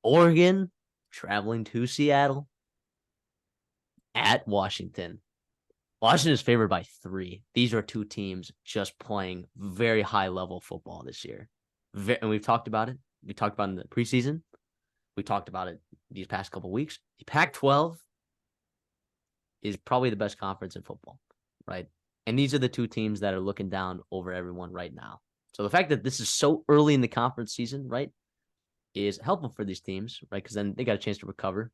Oregon traveling to Seattle at Washington. Washington is favored by 3. These are two teams just playing very high-level football this year. And we've talked about it. We talked about it in the preseason. We talked about it these past couple of weeks. The Pac-12 is probably the best conference in football, right? And these are the two teams that are looking down over everyone right now. So the fact that this is so early in the conference season, right, is helpful for these teams, right? Because then they got a chance to recover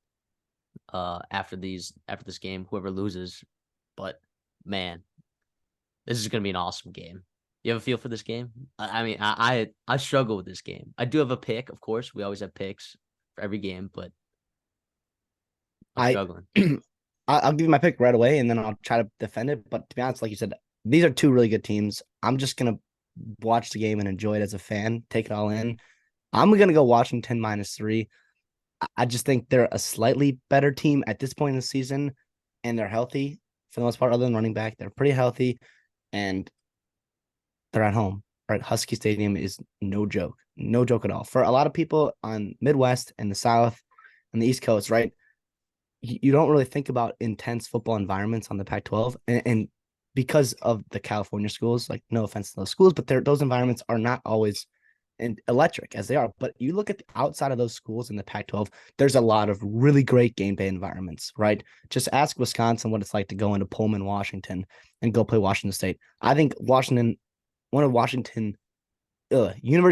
after this game, whoever loses. But man, this is going to be an awesome game. You have a feel for this game? I struggle with this game. I do have a pick, of course. We always have picks for every game, but I'm struggling. I'll give you my pick right away, and then I'll try to defend it. But to be honest, like you said, these are two really good teams. I'm just going to watch the game and enjoy it as a fan, take it all in. I'm going to go Washington -3. I just think they're a slightly better team at this point in the season, and they're healthy for the most part, other than running back. They're pretty healthy, and they're at home, right? Husky Stadium is no joke at all. For a lot of people on Midwest and the South and the East Coast, right? You don't really think about intense football environments on the Pac-12, and because of the California schools, like no offense to those schools, but those environments are not always electric as they are. But you look at the outside of those schools in the Pac-12, there's a lot of really great game day environments, right? Just ask Wisconsin what it's like to go into Pullman, Washington, and go play Washington State. I think University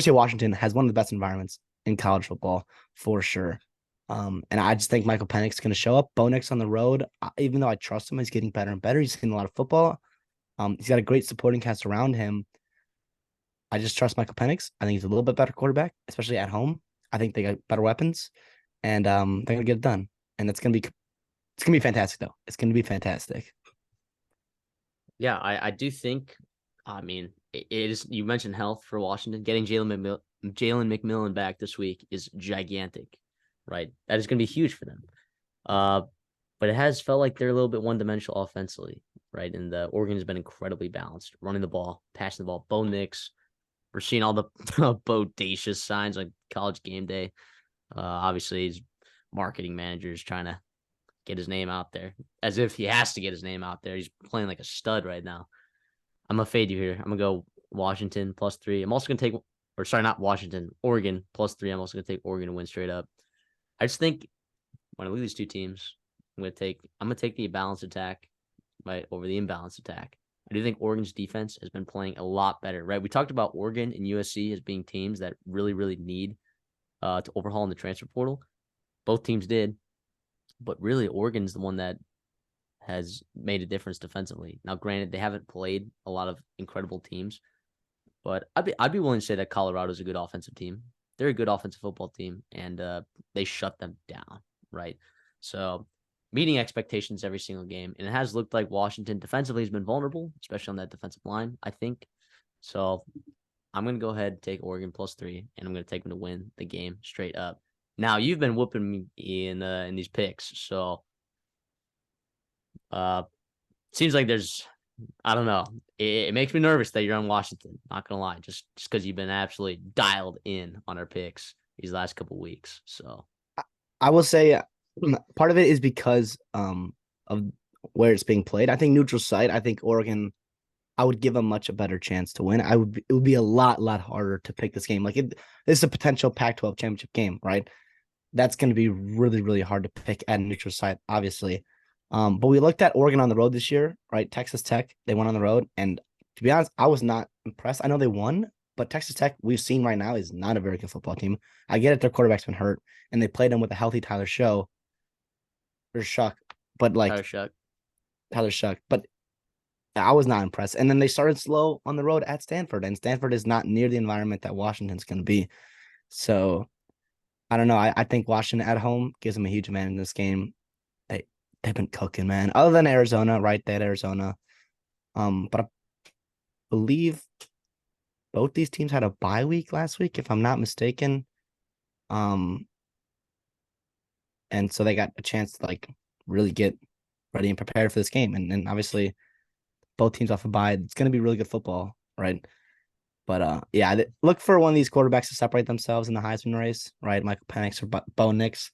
of Washington has one of the best environments in college football for sure. And I just think Michael Penix is going to show up. Bo Nix on the road, even though I trust him, he's getting better and better. He's seen a lot of football. He's got a great supporting cast around him. I just trust Michael Penix. I think he's a little bit better quarterback, especially at home. I think they got better weapons, and they're gonna get it done. And it's gonna be fantastic, though. It's gonna be fantastic. Yeah, I do think. I mean, it is. You mentioned health for Washington. Getting Jalen McMillan back this week is gigantic, right? That is going to be huge for them. But it has felt like they're a little bit one-dimensional offensively, right? And the Oregon has been incredibly balanced, running the ball, passing the ball. Bo Nix, we're seeing all the bodacious signs on College Game Day. Obviously, his marketing manager is trying to get his name out there, as if he has to get his name out there. He's playing like a stud right now. I'm going to fade you here. I'm going to go Washington +3. I'm also going to take, not Washington, Oregon +3. I'm also going to take Oregon to win straight up. I just think when I look at these two teams, I'm going to take the balanced attack right over the imbalanced attack. I do think Oregon's defense has been playing a lot better, right? We talked about Oregon and USC as being teams that really, really need to overhaul in the transfer portal. Both teams did, but really Oregon's the one that has made a difference defensively. Now, granted, they haven't played a lot of incredible teams, but I'd be willing to say that Colorado's a good offensive team. They're a good offensive football team, and they shut them down, right? So meeting expectations every single game, and it has looked like Washington defensively has been vulnerable, especially on that defensive line, I think. So I'm going to go ahead and take Oregon +3, and I'm going to take them to win the game straight up. Now, you've been whooping me in these picks, so seems like there's, I don't know. It makes me nervous that you're on Washington. Not gonna lie, just because you've been absolutely dialed in on our picks these last couple of weeks. So I will say part of it is because of where it's being played. I think neutral site. I think Oregon. I would give a much better chance to win. It would be a lot harder to pick this game. Like this is a potential Pac-12 championship game, right? That's going to be really, really hard to pick at a neutral site, obviously. But we looked at Oregon on the road this year, right? Texas Tech, they went on the road. And to be honest, I was not impressed. I know they won, but Texas Tech, we've seen right now, is not a very good football team. I get it, their quarterback's been hurt, and they played them with a healthy Tyler Shough. Or Shuck. But like Tyler Shuck. But I was not impressed. And then they started slow on the road at Stanford, and Stanford is not near the environment that Washington's going to be. So I don't know. I think Washington at home gives them a huge advantage in this game. They've been cooking, man. Other than Arizona, right? They had Arizona. But I believe both these teams had a bye week last week, if I'm not mistaken. And so they got a chance to like really get ready and prepared for this game. And obviously both teams off a bye. It's going to be really good football, right? But yeah, look for one of these quarterbacks to separate themselves in the Heisman race, right? Michael Penix or Bo Nix.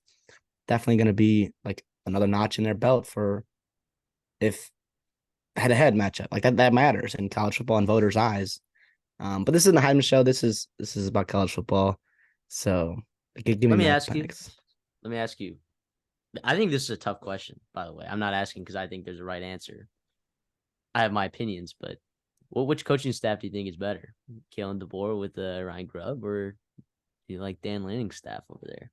Definitely going to be like another notch in their belt for if head-to-head matchup like that matters in college football in voters' eyes. But this isn't a Heisman show. This is about college football. So give me Let me Michael ask you. Penix. Let me ask you. I think this is a tough question, by the way. I'm not asking because I think there's a right answer. I have my opinions, but which coaching staff do you think is better? Kalen DeBoer with Ryan Grubb, or do you like Dan Lanning's staff over there?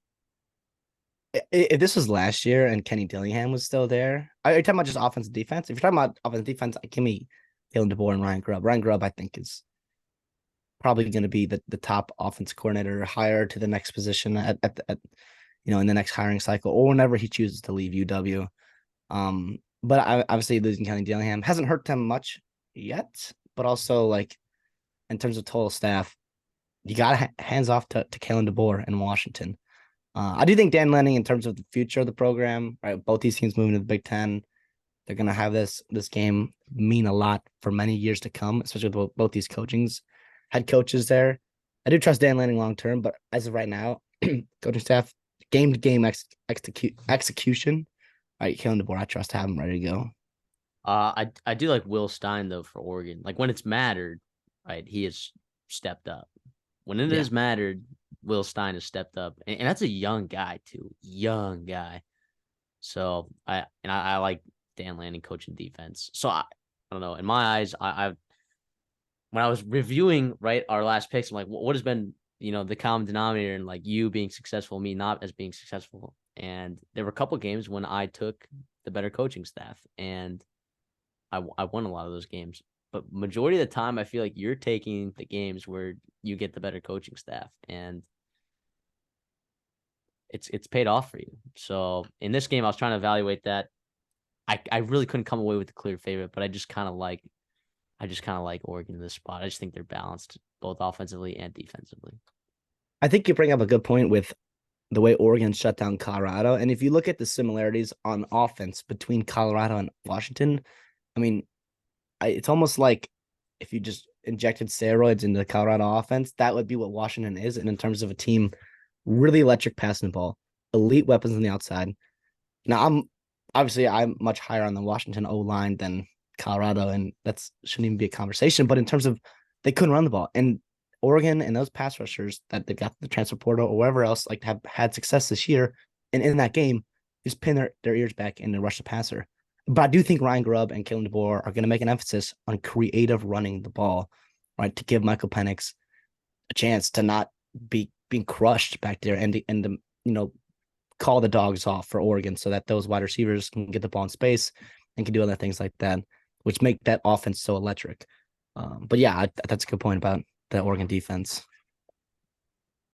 If this was last year and Kenny Dillingham was still there, are you talking about just offensive defense? If you're talking about offensive defense, give me Kalen DeBoer and Ryan Grubb. Ryan Grubb, I think, is probably going to be the top offense coordinator hire to the next position at in the next hiring cycle or whenever he chooses to leave UW. But obviously losing Kenny Dillingham hasn't hurt them much yet, but also like in terms of total staff, you got hands off to Kalen DeBoer in Washington. I do think Dan Lanning, in terms of the future of the program, right? Both these teams moving to the Big Ten, they're gonna have this game mean a lot for many years to come, especially with both these head coaches there. I do trust Dan Lanning long term, but as of right now, coaching staff, game to game execution. All right, Kalen DeBoer, I trust to have him ready to go. I do like Will Stein though for Oregon. Like when it's mattered, right? He has stepped up. When it Yeah, has mattered, Will Stein has stepped up, and that's a young guy too, young guy. So I like Dan Lanning coaching defense. So I don't know. In my eyes, I when I was reviewing right our last picks, I'm like, what has been the common denominator in like you being successful, me not as being successful. And there were a couple games when I took the better coaching staff, and I won a lot of those games. But majority of the time, I feel like you're taking the games where you get the better coaching staff, and it's paid off for you. So in this game, I was trying to evaluate that. I really couldn't come away with the clear favorite, but I just kind of like Oregon in this spot. I just think they're balanced both offensively and defensively. I think you bring up a good point with the way Oregon shut down Colorado, and if you look at the similarities on offense between Colorado and Washington, I mean, it's almost like if you just injected steroids into the Colorado offense, that would be what Washington is. And in terms of a team, really electric passing the ball, elite weapons on the outside. Now, I'm much higher on the Washington O line than Colorado, and that shouldn't even be a conversation. But in terms of they couldn't run the ball, and Oregon and those pass rushers that they've got the transfer portal or wherever else like have had success this year, and in that game, just pin their ears back and rush the passer. But I do think Ryan Grubb and Kalen DeBoer are going to make an emphasis on creative running the ball, right, to give Michael Penix a chance to not be being crushed back there and call the dogs off for Oregon so that those wide receivers can get the ball in space and can do other things like that, which make that offense so electric. But yeah, that's a good point about the Oregon defense.